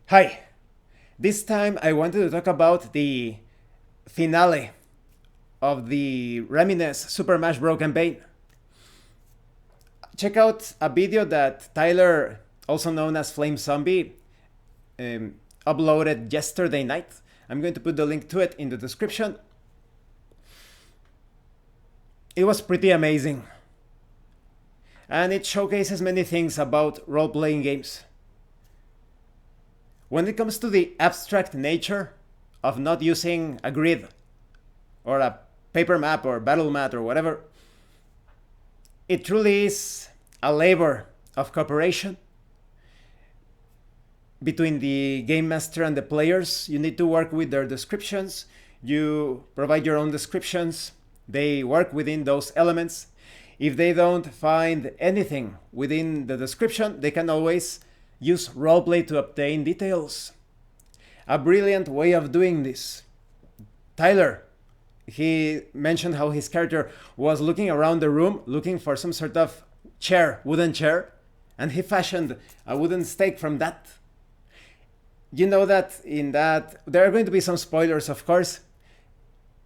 Hi, this time I wanted to talk about the finale of the RemiNES Super Smash Bros. Campaign. Check out a video that Tyler, also known as Flame Zombie, uploaded yesterday night. I'm going to put the link to it in the description. It was pretty amazing. And it showcases many things about role-playing games. When it comes to the abstract nature of not using a grid or a paper map or battle mat or whatever, it truly is a labor of cooperation between the game master and the players. You need to work with their descriptions. You provide your own descriptions. They work within those elements. If they don't find anything within the description, they can always use roleplay to obtain details. A brilliant way of doing this. Tyler, he mentioned how his character was looking around the room looking for some sort of chair, wooden chair, and he fashioned a wooden stake from that. You know that in that, there are going to be some spoilers, of course.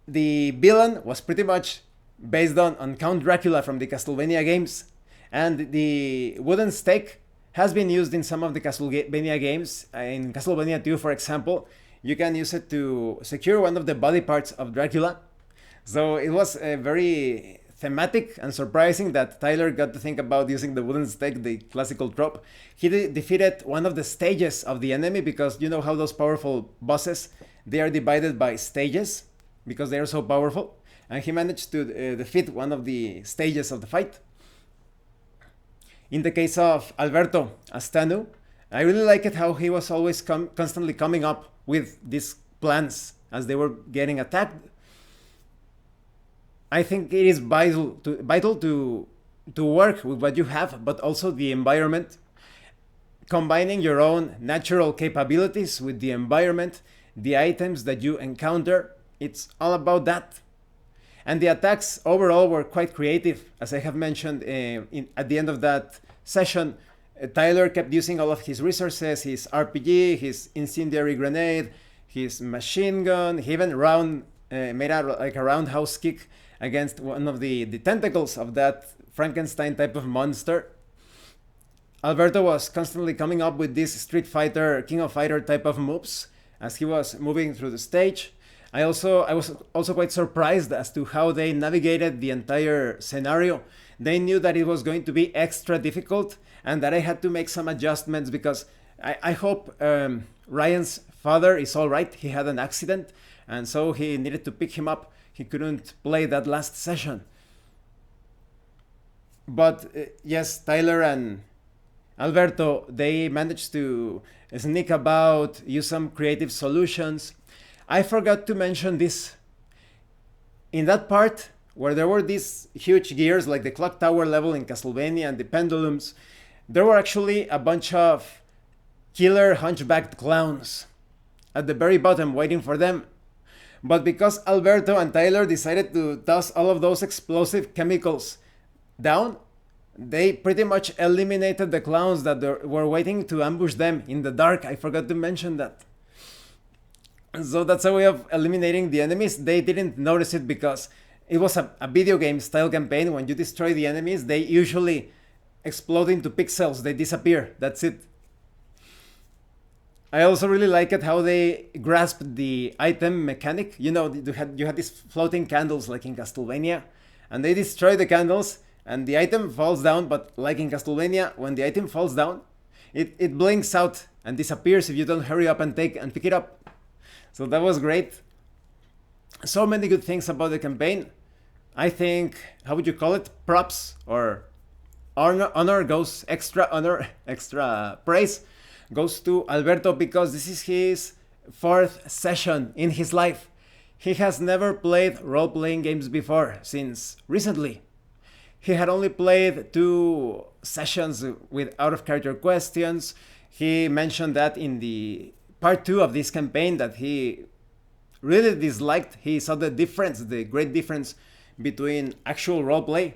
The villain was pretty much based on Count Dracula from the Castlevania games, and the wooden stake has been used in some of the Castlevania games. In Castlevania 2, for example, you can use it to secure one of the body parts of Dracula. So it was very thematic and surprising that Tyler got to think about using the wooden stake, the classical trope. He defeated one of the stages of the enemy, because you know how those powerful bosses, they are divided by stages because they are so powerful. And he managed to defeat one of the stages of the fight. In the case of Alberto Astanu, I really like it how he was always constantly coming up with these plans as they were getting attacked. I think it is vital to work with what you have, but also the environment. Combining your own natural capabilities with the environment, the items that you encounter, it's all about that. And the attacks overall were quite creative. As I have mentioned at the end of that session, Tyler kept using all of his resources, his RPG, his incendiary grenade, his machine gun. He even made a roundhouse kick against one of the tentacles of that Frankenstein type of monster. Alberto was constantly coming up with this Street Fighter, King of Fighter type of moves as he was moving through the stage. I was also quite surprised as to how they navigated the entire scenario. They knew that it was going to be extra difficult and that I had to make some adjustments, because I hope Ryan's father is all right. He had an accident and so he needed to pick him up. He couldn't play that last session. But yes, Tyler and Alberto, they managed to sneak about, use some creative solutions. I forgot to mention this. In that part where there were these huge gears like the clock tower level in Castlevania and the pendulums, there were actually a bunch of killer hunchbacked clowns at the very bottom waiting for them. But because Alberto and Tyler decided to toss all of those explosive chemicals down, they pretty much eliminated the clowns that were waiting to ambush them in the dark. I forgot to mention that. So that's a way of eliminating the enemies. They didn't notice it because it was a video game style campaign. When you destroy the enemies, they usually explode into pixels. They disappear. That's it. I also really like it how they grasped the item mechanic. You know, you had these floating candles like in Castlevania, and they destroy the candles and the item falls down. But like in Castlevania, when the item falls down, it blinks out and disappears if you don't hurry up and pick it up. So that was great. So many good things about the campaign. I think, how would you call it? Props or honor goes, extra honor, extra praise goes to Alberto, because this is his 4th session in his life. He has never played role-playing games before since recently. He had only played 2 sessions with out-of-character questions. He mentioned that in the part 2 of this campaign that he really disliked. He saw the difference, the great difference between actual roleplay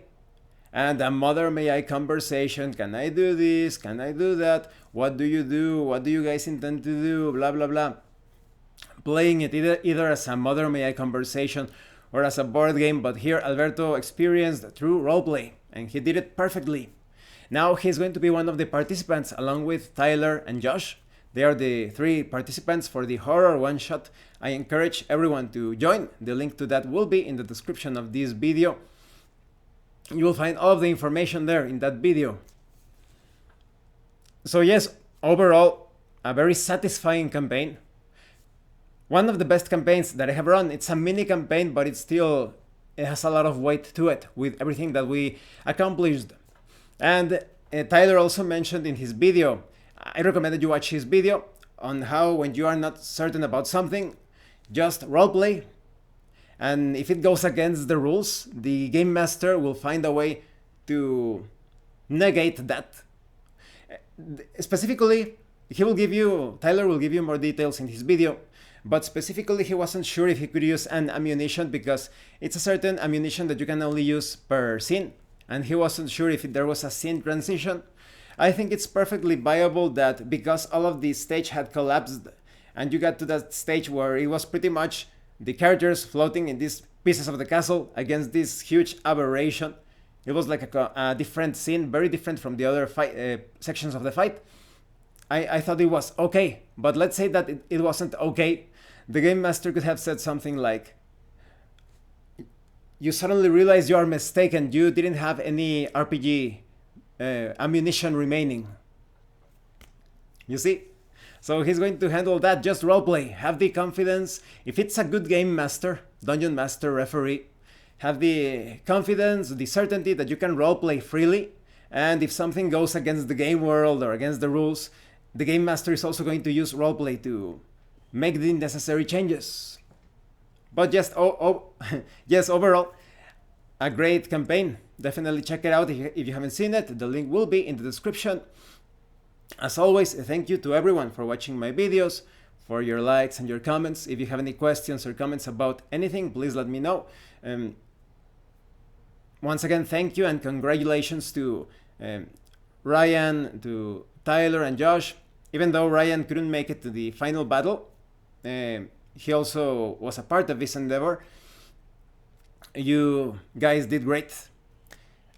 and a mother may I conversation. Can I do this? Can I do that? What do you do? What do you guys intend to do? Blah blah blah. Playing it either as a mother may I conversation or as a board game, but here Alberto experienced true roleplay, and he did it perfectly. Now he's going to be one of the participants along with Tyler and Josh. They are the 3 participants for the horror one-shot. I encourage everyone to join. The link to that will be in the description of this video. You will find all of the information there in that video. So yes, overall, a very satisfying campaign. One of the best campaigns that I have run. It's a mini campaign, but it has a lot of weight to it with everything that we accomplished. And Tyler also mentioned in his video, I recommend that you watch his video on how when you are not certain about something, just roleplay. And if it goes against the rules, the game master will find a way to negate that. Specifically, Tyler will give you more details in his video, but specifically he wasn't sure if he could use an ammunition because it's a certain ammunition that you can only use per scene, and he wasn't sure if there was a scene transition. I think it's perfectly viable that because all of the stage had collapsed and you got to that stage where it was pretty much the characters floating in these pieces of the castle against this huge aberration. It was like a different scene, very different from the other sections of the fight. I thought it was okay, but let's say that it wasn't okay. The game master could have said something like, you suddenly realize you are mistaken, you didn't have any RPG ammunition remaining. You see? So he's going to handle that. Just roleplay. Have the confidence. If it's a good game master, dungeon master, referee, have the confidence, the certainty that you can roleplay freely. And if something goes against the game world or against the rules, the game master is also going to use roleplay to make the necessary changes. But just yes, overall, a great campaign. Definitely check it out if you haven't seen it. The link will be in the description. As always, thank you to everyone for watching my videos, for your likes and your comments. If you have any questions or comments about anything, please let me know. Once again, thank you and congratulations to Ryan, to Tyler and Josh. Even though Ryan couldn't make it to the final battle, he also was a part of this endeavor. You guys did great.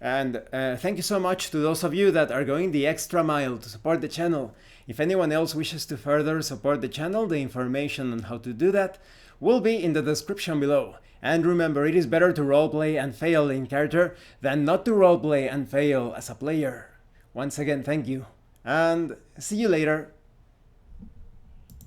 And thank you so much to those of you that are going the extra mile to support the channel. If anyone else wishes to further support the channel, the information on how to do that will be in the description below. And remember, it is better to roleplay and fail in character than not to roleplay and fail as a player. Once again, thank you, and see you later.